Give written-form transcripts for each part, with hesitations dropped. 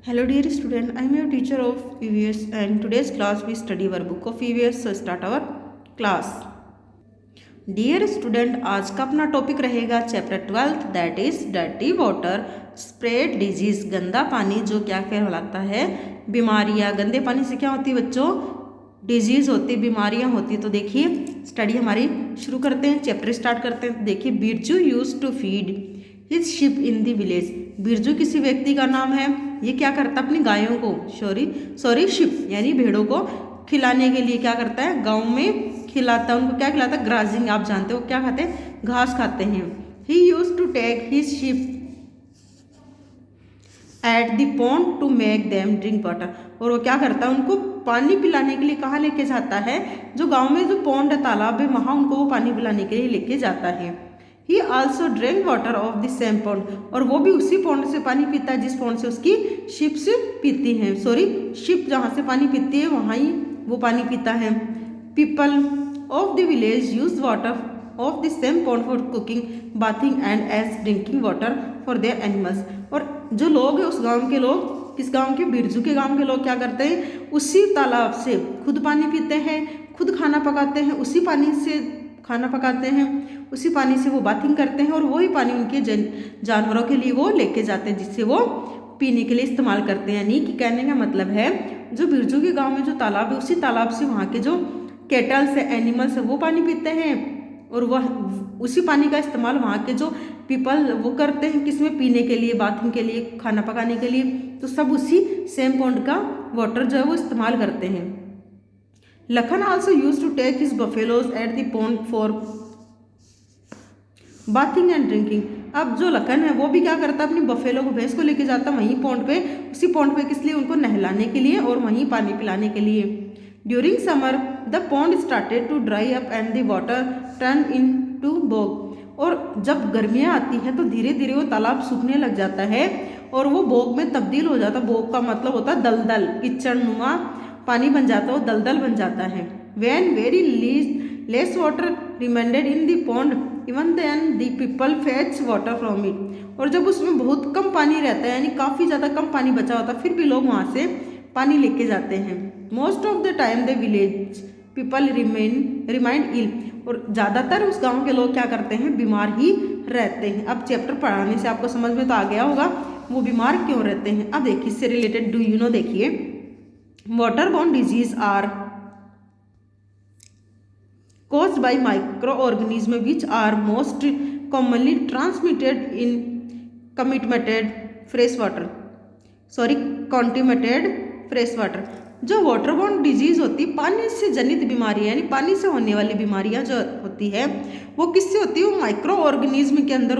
Hello dear student, I am your teacher of EVS and today's class we study our book of EVS. So start our class. Dear student, आज का अपना topic रहेगा chapter 12 that is dirty water spread disease. गंदा पानी जो क्या कहलाता है, बीमारियां। गंदे पानी से क्या होती है बच्चों? डिजीज होती, बीमारियां होती। तो देखिए स्टडी हमारी शुरू करते हैं, चैप्टर स्टार्ट करते हैं। देखिए, Birju use to feed his sheep in the village. Birju किसी व्यक्ति का नाम है। ये क्या करता है? अपनी गायों को सॉरी शिप यानी भेड़ों को खिलाने के लिए क्या करता है? गाँव में खिलाता है। उनको क्या खिलाता है? ग्राजिंग। आप जानते हो क्या खाते हैं? घास खाते हैं। He use to take his ship at the pond to make them drink water. और वो क्या करता है? उनको पानी पिलाने के लिए कहाँ लेके जाता है? जो गांव में जो पॉन्ड है, तालाब है, वहाँ उनको वो पानी पिलाने के लिए लेके जाता है। ही also drink water of the same pond. और वो भी उसी पॉन्ड से पानी पीता है जिस पॉन्ड से उसकी शिप से पीती है। शिप जहाँ से पानी पीती है वहाँ ही वो पानी पीता है। People of the village use water of the same pond for cooking, bathing and as drinking water for their animals. और जो लोग हैं उस गांव के लोग, किस गांव के? बिरजू के गांव के लोग क्या करते हैं? उसी तालाब से खुद पानी पीते हैं, खुद खाना पकाते हैं, उसी पानी से खाना पकाते हैं, उसी पानी से वो बाथिंग करते हैं और वही पानी उनके जानवरों के लिए वो लेके जाते हैं, जिससे वो पीने के लिए इस्तेमाल करते हैं। यानी कि कहने का मतलब है, जो बिरजू के गांव में जो तालाब है, उसी तालाब से वहाँ के जो कैटल्स है, एनिमल्स है, वो पानी पीते हैं और वह उसी पानी का इस्तेमाल वहाँ के जो पीपल वो करते हैं, किसमें? पीने के लिए, बाथिंग के लिए, खाना पकाने के लिए। तो सब उसी सेम पॉन्ड का वाटर जो है वो इस्तेमाल करते हैं। Lakhan also use to take his buffaloes at the pond for bathing and drinking. अब जो लखन है वो भी क्या करता है? अपनी बफेलो को, भैंस को लेके जाता वहीं पॉन्ड पे, उसी पॉन्ड पे किस लिए? उनको नहलाने के लिए और वहीं पानी पिलाने के लिए। During summer the pond started to dry up and the water turn into bog. और जब गर्मियाँ आती हैं तो धीरे धीरे वो तालाब सूखने लग जाता है और वो बोग में तब्दील हो जाता है। बोग का मतलब होता है दलदल, कीचड़ नुमा पानी बन जाता है, वो दलदल बन जाता है। When very less water remained in the pond even then the people fetch water from it. और जब उसमें बहुत कम पानी रहता है, यानी काफ़ी ज़्यादा कम पानी बचा होता है, फिर भी लोग वहाँ से पानी लेके जाते हैं। Most of the time the village people remained ill. और ज़्यादातर उस गांव के लोग क्या करते हैं? बीमार ही रहते हैं। अब चैप्टर पढ़ाने से आपको समझ में तो आ गया होगा वो बीमार क्यों रहते हैं। अब देखिए इससे रिलेटेड डू यू नो, देखिए water borne disease are caused by microorganisms which are most commonly transmitted in contaminated fresh water। जो वाटरबॉर्न डिजीज होती है, पानी से जनित बीमारियां, यानी पानी से होने वाली बीमारियां जो होती है वो किससे होती है? वो माइक्रो ऑर्गेनिज्म के अंदर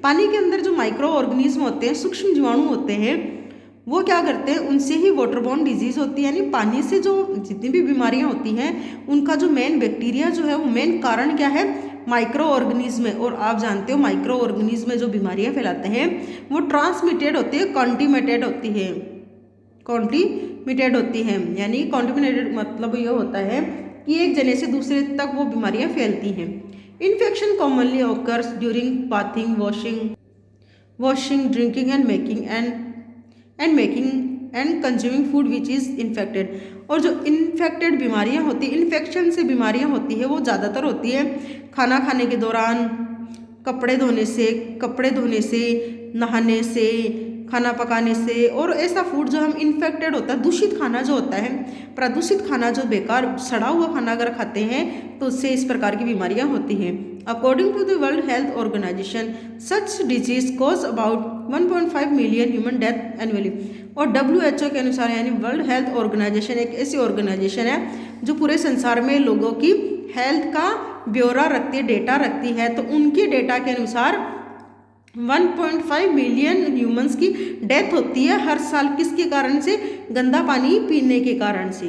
पानी के अंदर जो माइक्रो ऑर्गेनिज्म होते हैं, सूक्ष्म जीवाणु होते हैं, वो क्या करते हैं? उनसे ही वाटरबॉर्न डिजीज होती है। यानी पानी से जो जितनी भी बीमारियां होती हैं उनका जो मेन बैक्टीरिया जो है, वो मेन कारण क्या है? माइक्रो ऑर्गेनिज्म है। और आप जानते हो माइक्रो ऑर्गेनिज्म में जो बीमारियां फैलाते हैं वो ट्रांसमिटेड होती है, कॉन्टिमिनेटेड होती है। यानी कॉन्टिमिनेटेड मतलब ये होता है कि एक जने से दूसरे तक वो बीमारियां फैलती हैं। Infection commonly occurs during bathing, washing, drinking and consuming food which is infected. और जो इन्फेक्टेड बीमारियां होती हैं, इन्फेक्शन से बीमारियां होती है, वो ज़्यादातर होती है खाना खाने के दौरान, कपड़े धोने से, नहाने से, खाना पकाने से। और ऐसा फूड जो हम इन्फेक्टेड होता है, दूषित खाना जो होता है, प्रदूषित खाना, जो बेकार सड़ा हुआ खाना अगर खाते हैं तो उससे इस प्रकार की बीमारियां होती हैं। According to the world health organization such disease cause about 1.5 million human death annually. और WHO के अनुसार, यानी वर्ल्ड हेल्थ ऑर्गेनाइजेशन एक ऐसी ऑर्गेनाइजेशन है जो पूरे संसार में लोगों की हेल्थ का ब्यौरा रखती है, डेटा रखती है। तो उनके डेटा के अनुसार 1.5 मिलियन ह्यूमंस की डेथ होती है हर साल। किसके कारण से? गंदा पानी पीने के कारण से।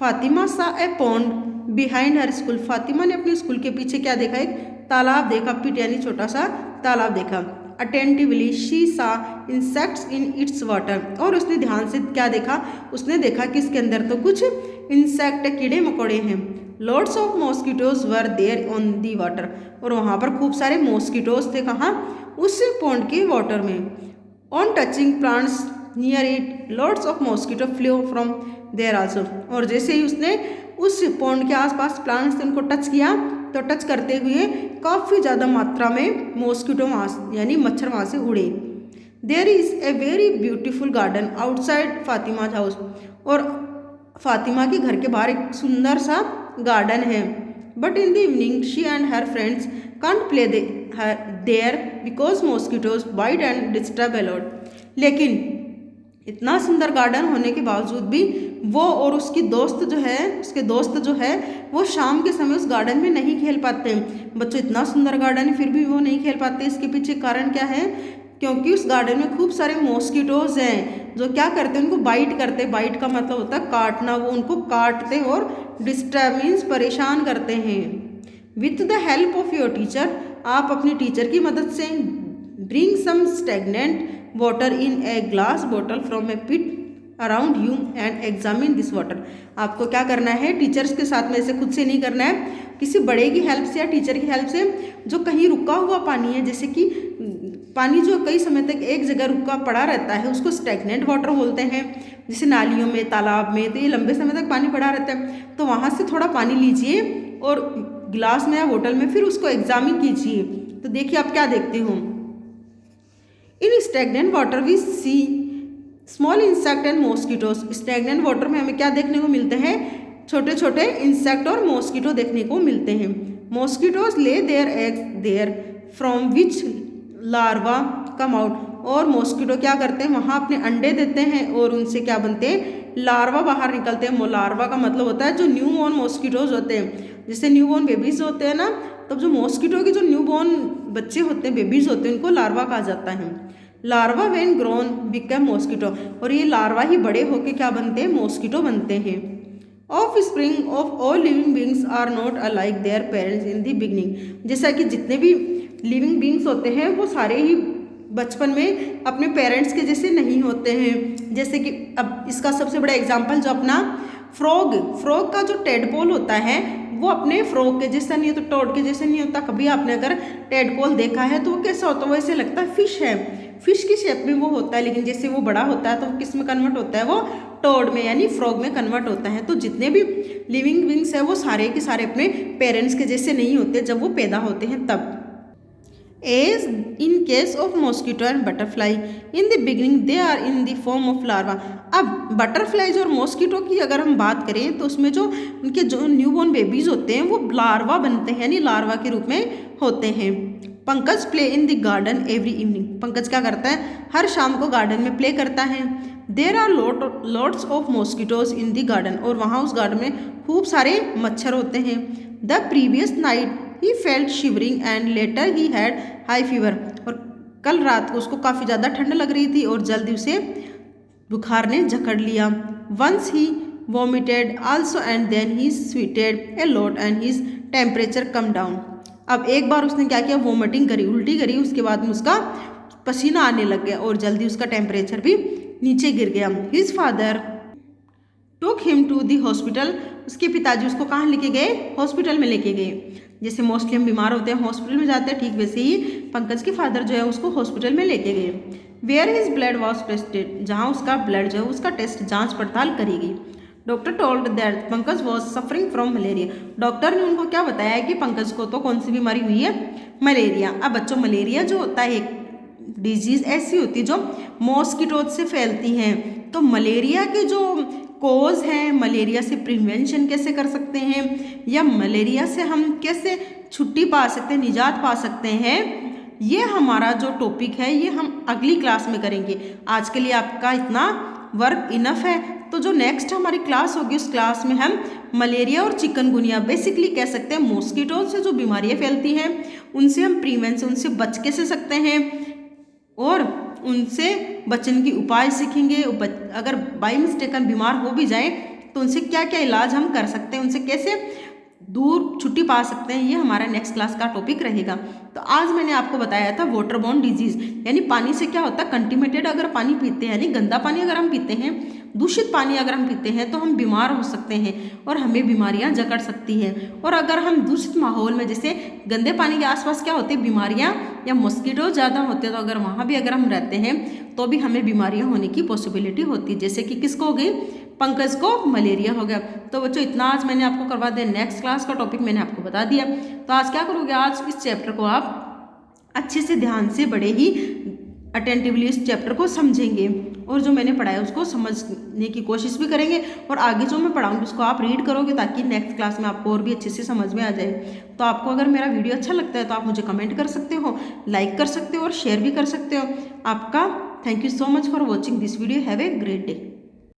फातिमा सा ए pond behind her school. Fatima ने अपने स्कूल के पीछे क्या देखा? एक तालाब देखा, पिट यानी छोटा सा तालाब देखा। अटेंटिवली शी सा इंसेक्ट्स इन इट्स वाटर। और उसने ध्यान से क्या देखा? उसने देखा कि इसके अंदर तो कुछ इंसेक्ट, कीड़े मकोड़े हैं। Lots of mosquitoes were there on the water. और वहाँ पर खूब सारे मॉस्किटोज थे। कहाँ? उस पॉन्ड के वाटर में। On touching plants near it lots of mosquito flew from there also. और जैसे ही उसने उस पॉन्ड के आसपास प्लांट्स से उनको टच किया तो टच करते हुए काफ़ी ज़्यादा मात्रा में मॉस्किटो वहाँ यानी मच्छर वहाँ से उड़े। There is a very beautiful garden outside Fatima's house. और फातिमा के घर के बाहर एक सुंदर सा गार्डन है। But in the evening she and her friends can't play there because mosquitoes bite and disturb a lot. लेकिन इतना सुंदर गार्डन होने के बावजूद भी वो और उसके दोस्त जो है वो शाम के समय उस गार्डन में नहीं खेल पाते। बच्चों, इतना सुंदर गार्डन है फिर भी वो नहीं खेल पाते। इसके पीछे कारण क्या है? क्योंकि उस गार्डन में खूब सारे मॉस्किटोज हैं जो क्या करते हैं, उनको बाइट करते। बाइट का मतलब होता है काटना। वो उनको काटते और डिस्टर्ब मीन्स परेशान करते हैं। With the help of your teacher, आप अपनी टीचर की मदद से bring some stagnant water in a glass bottle from a pit around you and examine this water. आपको क्या करना है? टीचर्स के साथ में ऐसे खुद से नहीं करना है, किसी बड़े की हेल्प से या टीचर की हेल्प से जो कहीं रुका हुआ पानी है, जैसे कि पानी जो कई समय तक एक जगह रुका पड़ा रहता है उसको स्टेगनेंट वाटर बोलते हैं। जैसे नालियों में, तालाब में, तो ये लंबे समय तक पानी पड़ा रहता है। तो वहाँ से थोड़ा पानी लीजिए और गिलास में या बोतल में फिर उसको एग्जामिन कीजिए। तो देखिए आप क्या देखते हो। In stagnant water we see small insect and mosquitoes. Stagnant water में हमें क्या देखने को मिलते हैं? छोटे छोटे इंसेक्ट और मॉस्किटो देखने को मिलते हैं। Mosquitoes lay their eggs there from which larva come out. और मॉस्किटो क्या करते हैं? वहाँ अपने अंडे देते हैं और उनसे क्या बनते हैं? लार्वा बाहर निकलते हैं। लार्वा का मतलब होता है जो न्यू बॉर्न मॉस्किटोज होते हैं। जैसे न्यू बॉर्न बेबीज होते हैं ना, तब जो मॉस्किटो के जो न्यू बॉर्न बच्चे होते हैं, बेबीज होते हैं, उनको लार्वा कहा जाता है। Larva when grown become mosquito. और ये लार्वा ही बड़े होके क्या बनते हैं? मॉस्किटो बनते हैं। Offspring of all living beings are not alike their parents in the beginning. जैसा कि जितने भी लिविंग बींग्स होते हैं वो सारे ही बचपन में अपने पेरेंट्स के जैसे नहीं होते हैं। जैसे कि अब इसका सबसे बड़ा एग्जाम्पल जो अपना फ्रॉग का जो टेडपोल होता है वो अपने फ्रॉग के जैसा नहीं होता, टोड के जैसे नहीं होता। कभी आपने अगर टेडपोल देखा है तो वो कैसा होता है? वो ऐसे लगता है फिश है, फिश की शेप में वो होता है। लेकिन जैसे वो बड़ा होता है तो वो किस में कन्वर्ट होता है? वो टोड में यानी फ्रॉग में कन्वर्ट होता है। तो जितने भी लिविंग बींग्स है वो सारे के सारे अपने पेरेंट्स के जैसे नहीं होते जब वो पैदा होते हैं तब। As in case of mosquito and butterfly in the beginning they are in the form of larva. अब बटरफ्लाइज और मॉस्किटो की अगर हम बात करें तो उसमें जो उनके जो न्यूबॉर्न बेबीज होते हैं वो लार्वा बनते हैं यानी लार्वा के रूप में होते हैं। Pankaj play in the garden every evening. Pankaj क्या करता है? हर शाम को गार्डन में प्ले करता है। There are lots of mosquitoes in the garden. और वहाँ उस गार्डन में खूब सारे मच्छर होते हैं। The previous night he felt shivering and later he had high fever. और कल रात को उसको काफ़ी ज़्यादा ठंड लग रही थी और जल्दी उसे बुखार ने जकड़ लिया। Once he vomited also and then he sweated a lot and his temperature come down. अब एक बार उसने क्या किया? वॉमिटिंग करी, उल्टी करी। उसके बाद में उसका पसीना आने लग गया और जल्दी उसका टेम्परेचर भी नीचे गिर गया। His father took him to the hospital. उसके पिताजी उसको कहाँ लेके गए? हॉस्पिटल में लेके गए। जैसे मोस्टली हम बीमार होते हैं हॉस्पिटल में जाते हैं, ठीक वैसे ही पंकज के फादर जो है उसको हॉस्पिटल में लेके गए। Where his blood was tested. जहाँ उसका ब्लड जो है उसका टेस्ट जांच पड़ताल करी गई। Doctor told that Pankaj was suffering from malaria. Doctor ने उनको क्या बताया कि पंकज को तो कौन सी बीमारी हुई है? मलेरिया। अब बच्चों, मलेरिया जो होता है एक डिजीज़ ऐसी होती है जो मॉस्किटोज से फैलती हैं। तो मलेरिया के जो कोज हैं, मलेरिया से प्रिवेंशन कैसे कर सकते हैं या मलेरिया से हम कैसे छुट्टी पा सकते हैं, निजात पा सकते हैं, ये हमारा जो टॉपिक है ये हम अगली क्लास में करेंगे। आज के लिए आपका इतना वर्क इनफ है। तो जो नेक्स्ट हमारी क्लास होगी उस क्लास में हम मलेरिया और चिकनगुनिया, बेसिकली कह सकते हैं मॉस्किटोज से जो बीमारियाँ फैलती हैं उनसे हम प्रिवेंशन, उनसे बच कैसे सकते हैं और उनसे बचने की उपाय सीखेंगे। अगर बाई मिस्टेकन बीमार हो भी जाए तो उनसे क्या क्या इलाज हम कर सकते हैं, उनसे कैसे दूर छुट्टी पा सकते हैं, ये हमारा नेक्स्ट क्लास का टॉपिक रहेगा। तो आज मैंने आपको बताया था वाटर बॉर्न डिजीज़ यानी पानी से क्या होता है, कंटिमेटेड अगर पानी पीते हैं यानी गंदा पानी अगर हम पीते हैं, दूषित पानी अगर हम पीते हैं तो हम बीमार हो सकते हैं और हमें बीमारियां जकड़ सकती हैं। और अगर हम दूषित माहौल में, जैसे गंदे पानी के आसपास क्या होती है बीमारियां या मॉस्किटो ज़्यादा होते हैं, तो अगर वहाँ भी अगर हम रहते हैं तो भी हमें बीमारियाँ होने की पॉसिबिलिटी होती है। जैसे कि किसको हो गई, पंकज को मलेरिया हो गया। तो बच्चों इतना आज मैंने आपको करवा दिया, नेक्स्ट क्लास का टॉपिक मैंने आपको बता दिया। तो आज क्या करोगे, आज इस चैप्टर को आप अच्छे से ध्यान से बड़े ही अटेंटिवली इस चैप्टर को समझेंगे और जो मैंने पढ़ाया उसको समझने की कोशिश भी करेंगे, और आगे जो मैं पढ़ाऊंगी उसको आप रीड करोगे ताकि नेक्स्ट क्लास में आपको और भी अच्छे से समझ में आ जाए। तो आपको अगर मेरा वीडियो अच्छा लगता है तो आप मुझे कमेंट कर सकते हो, लाइक कर सकते हो और शेयर भी कर सकते हो। आपका thank you so much for watching this video. Have a great day.